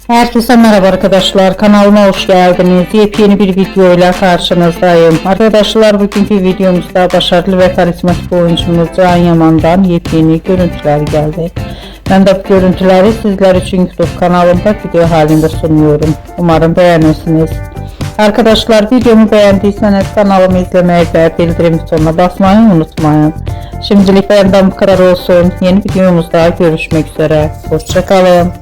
Herkese merhaba arkadaşlar, kanalıma hoş geldiniz. Yepyeni bir video ile karşınızdayım. Arkadaşlar, bugünkü videomuzda başarılı ve karizmatik oyuncumuz Can Yaman'dan yepyeni görüntüler geldi. Ben de bu görüntüleri sizler için YouTube kanalımda video halinde sunuyorum. Umarım beğenirsiniz. Arkadaşlar, videomu beğendiyseniz kanalımı izlemeyi ve bildirim butonuna basmayı unutmayın. Şimdilik benden bu kadar olsun. Yeni videomuzda görüşmek üzere. Hoşça kalın.